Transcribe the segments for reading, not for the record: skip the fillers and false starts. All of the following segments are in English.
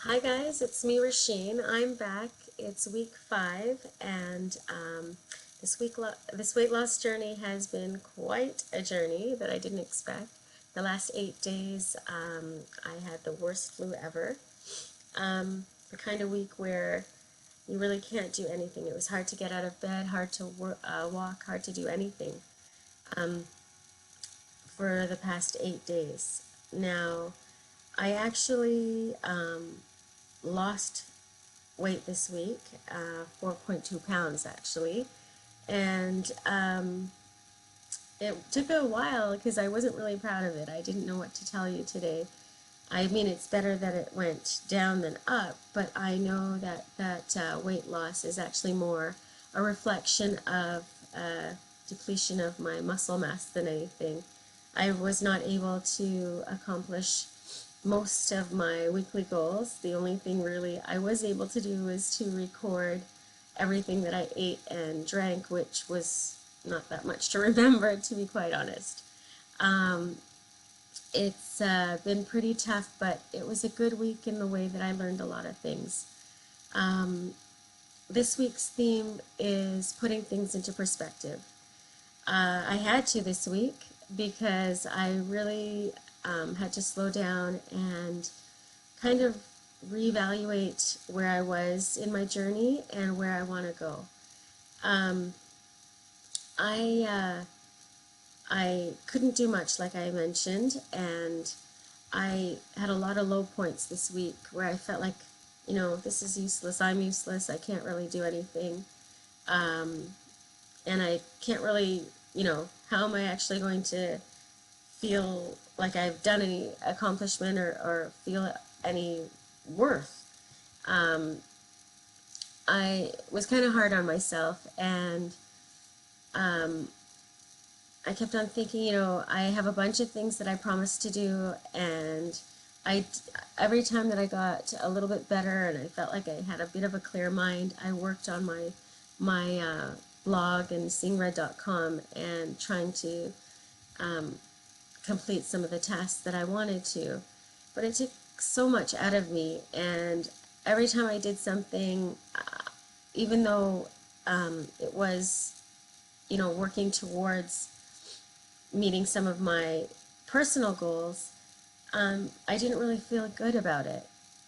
Hi guys, it's me, Rasheen. I'm back. It's week 5, and this weight loss journey has been quite a journey that I didn't expect. The last 8 days, I had the worst flu ever. The kind of week where you really can't do anything. It was hard to get out of bed, hard to walk, hard to do anything um, for the past 8 days. Now, I actually lost weight this week, 4.2 pounds actually. And it took a while because I wasn't really proud of it. I didn't know what to tell you today. I mean, it's better that it went down than up, but I know that weight loss is actually more a reflection of depletion of my muscle mass than anything. I was not able to accomplish most of my weekly goals. The only thing really I was able to do was to record everything that I ate and drank, which was not that much to remember, to be quite honest. Um, it's been pretty tough, but it was a good week in the way that I learned a lot of things. Um, this week's theme is putting things into perspective. I had to this week because I really had to slow down and kind of reevaluate where I was in my journey and where I want to go. Um, I I couldn't do much, like I mentioned, and I had a lot of low points this week where I felt like, this is useless. I'm useless. I can't really do anything, and I can't really, how am I actually going to feel like I've done any accomplishment or feel any worth? Um, I was kind of hard on myself, and um, I kept on thinking, I have a bunch of things that I promised to do, and I, every time that I got a little bit better and I felt like I had a bit of a clear mind, I worked on my blog and SeeingRred.com and trying to um, complete some of the tasks that I wanted to. But it took so much out of me, and every time I did something, even though it was, working towards meeting some of my personal goals, I didn't really feel good about it.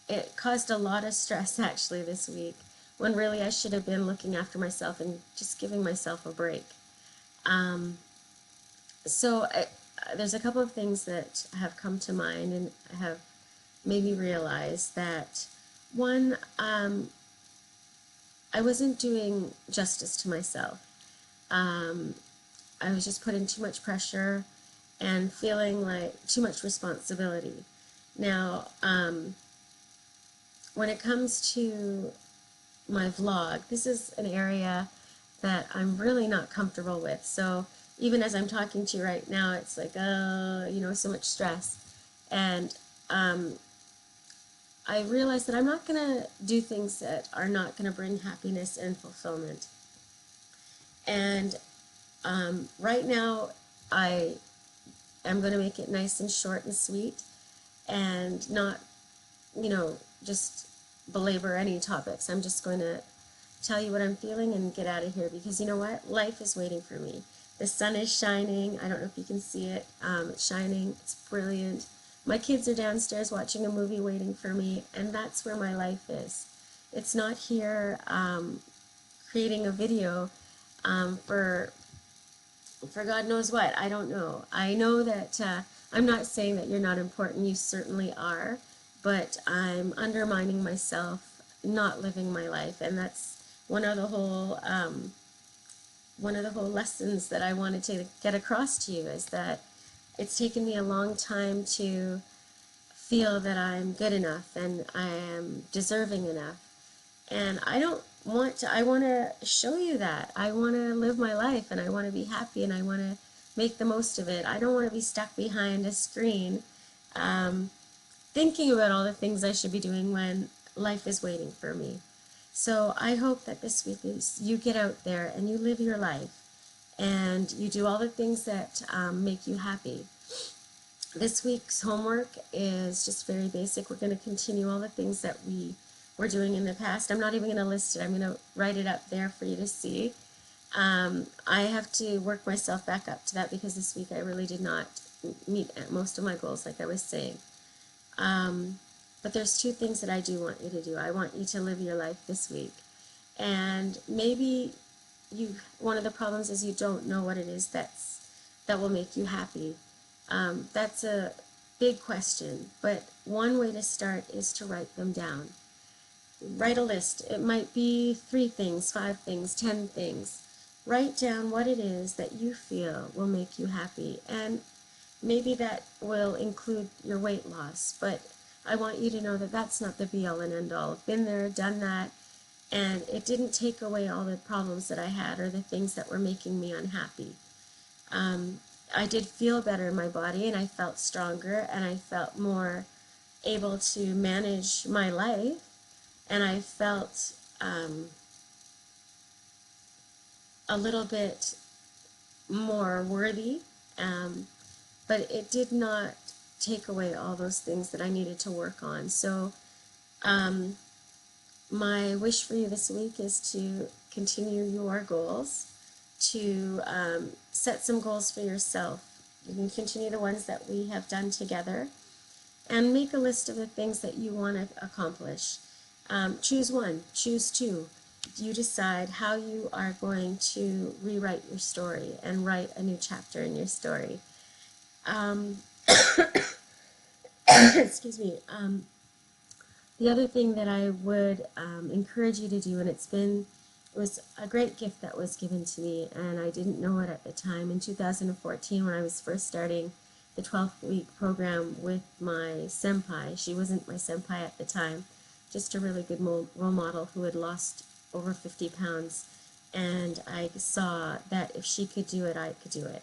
It caused a lot of stress actually this week, when really I should have been looking after myself and just giving myself a break. Um, so there's a couple of things that have come to mind and have made me realize that, one, I wasn't doing justice to myself. Um, I was just putting too much pressure and feeling like too much responsibility. Now, when it comes to my vlog, this is an area that I'm really not comfortable with. So even as I'm talking to you right now, it's like, oh, so much stress. And I realize that I'm not going to do things that are not going to bring happiness and fulfillment. And right now, I am going to make it nice and short and sweet and not, just belabor any topics. I'm just going to tell you what I'm feeling and get out of here, because you know what? Life is waiting for me. The sun is shining. I don't know if you can see it. It's shining. It's brilliant. My kids are downstairs watching a movie waiting for me, and that's where my life is. It's not here creating a video for God knows what. I don't know. I know that I'm not saying that you're not important. You certainly are, but I'm undermining myself, not living my life, and that's one of the whole lessons that I wanted to get across to you, is that it's taken me a long time to feel that I'm good enough and I am deserving enough. And I don't want to, I want to show you that. I want to live my life, and I want to be happy, and I want to make the most of it. I don't want to be stuck behind a screen um, thinking about all the things I should be doing when life is waiting for me. So I hope that this week is you get out there and you live your life and you do all the things that make you happy. This week's homework is just very basic. We're going to continue all the things that we were doing in the past. I'm not even going to list it. I'm going to write it up there for you to see. I have to work myself back up to that because this week I really did not meet most of my goals, like I was saying. But there's two things that I do want you to do. I want you to live your life this week. And maybe one of the problems is you don't know what it is that will make you happy. That's a big question, but one way to start is to write them down. Write a list. It might be 3 things, 5 things, 10 things. Write down what it is that you feel will make you happy, and maybe that will include your weight loss, but I want you to know that that's not the be-all and end-all. I've been there, done that, and it didn't take away all the problems that I had or the things that were making me unhappy. I did feel better in my body, and I felt stronger, and I felt more able to manage my life, and I felt a little bit more worthy, but it did not take away all those things that I needed to work on. So my wish for you this week is to continue your goals, to set some goals for yourself. You can continue the ones that we have done together, and make a list of the things that you want to accomplish. Choose one, choose 2. You decide how you are going to rewrite your story and write a new chapter in your story. Excuse me. The other thing that I would encourage you to do, and it was a great gift that was given to me, and I didn't know it at the time. In 2014, when I was first starting the 12-week program with my senpai, she wasn't my senpai at the time, just a really good role model who had lost over 50 pounds, and I saw that if she could do it, I could do it.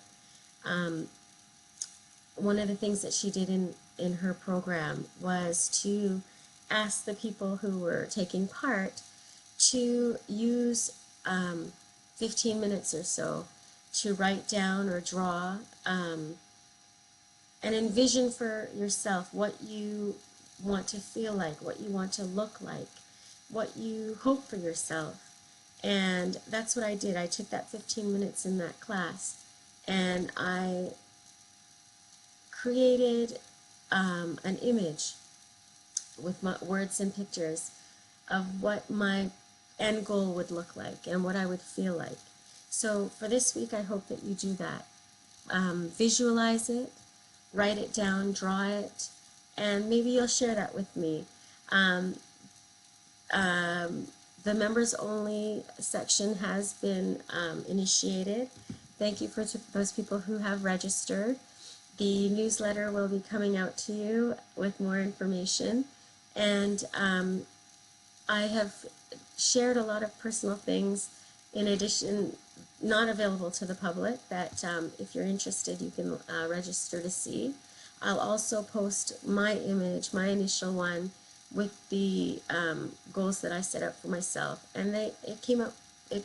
One of the things that she did in her program was to ask the people who were taking part to use 15 minutes or so to write down or draw and envision for yourself what you want to feel like, what you want to look like, what you hope for yourself. And that's what I did. I took that 15 minutes in that class, and I created an image with my words and pictures of what my end goal would look like and what I would feel like. So for this week, I hope that you do that. Visualize it, write it down, draw it, and maybe you'll share that with me. The members only section has been initiated. Thank you for those people who have registered. The newsletter will be coming out to you with more information, and I have shared a lot of personal things in addition, not available to the public, that if you're interested you can register to see. I'll also post my image, my initial one, with the goals that I set up for myself, and it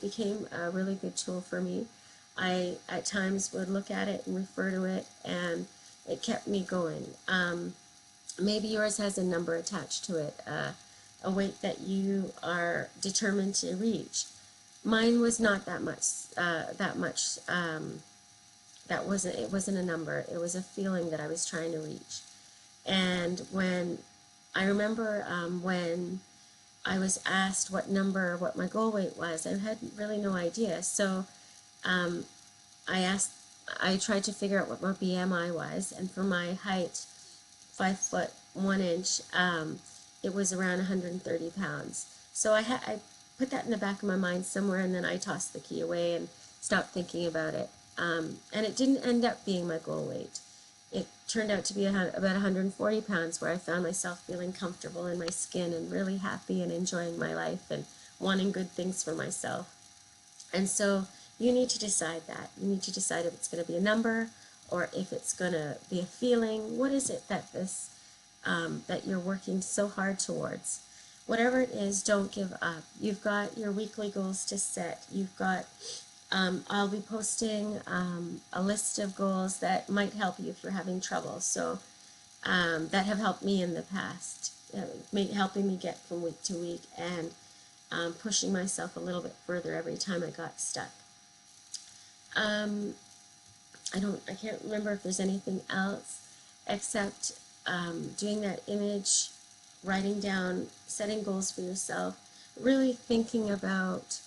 became a really good tool for me. I at times would look at it and refer to it, and it kept me going. Maybe yours has a number attached to it, a weight that you are determined to reach. Mine was not that much. It wasn't a number. It was a feeling that I was trying to reach. And when I remember when I was asked what my goal weight was, I had really no idea. So I tried to figure out what my BMI was, and for my height, 5 foot 1 inch, it was around 130 pounds. So I put that in the back of my mind somewhere, and then I tossed the key away and stopped thinking about it. And it didn't end up being my goal weight. It turned out to be about 140 pounds, where I found myself feeling comfortable in my skin and really happy and enjoying my life and wanting good things for myself. And so you need to decide that. You need to decide if it's going to be a number or if it's going to be a feeling. What is it that that you're working so hard towards? Whatever it is, don't give up. You've got your weekly goals to set. You've got I'll be posting a list of goals that might help you if you're having trouble. So that have helped me in the past, helping me get from week to week and pushing myself a little bit further every time I got stuck. I can't remember if there's anything else except doing that image, writing down, setting goals for yourself, really thinking about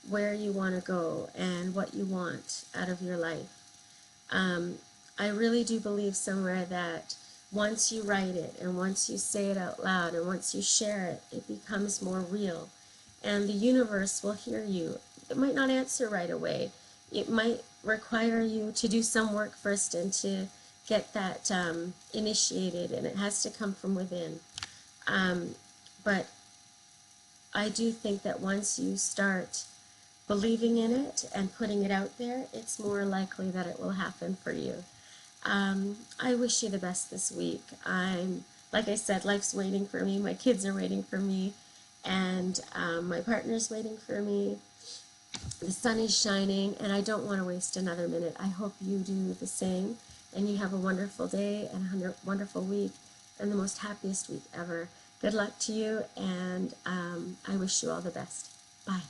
where you want to go and what you want out of your life. I really do believe somewhere that once you write it and once you say it out loud and once you share it, it becomes more real. And the universe will hear you. It might not answer right away. It might require you to do some work first and to get that initiated, and it has to come from within. But I do think that once you start believing in it and putting it out there, it's more likely that it will happen for you. I wish you the best this week. Like I said, life's waiting for me. My kids are waiting for me, and my partner's waiting for me. The sun is shining, and I don't want to waste another minute. I hope you do the same, and you have a wonderful day and a wonderful week, and the most happiest week ever. Good luck to you, and I wish you all the best. Bye.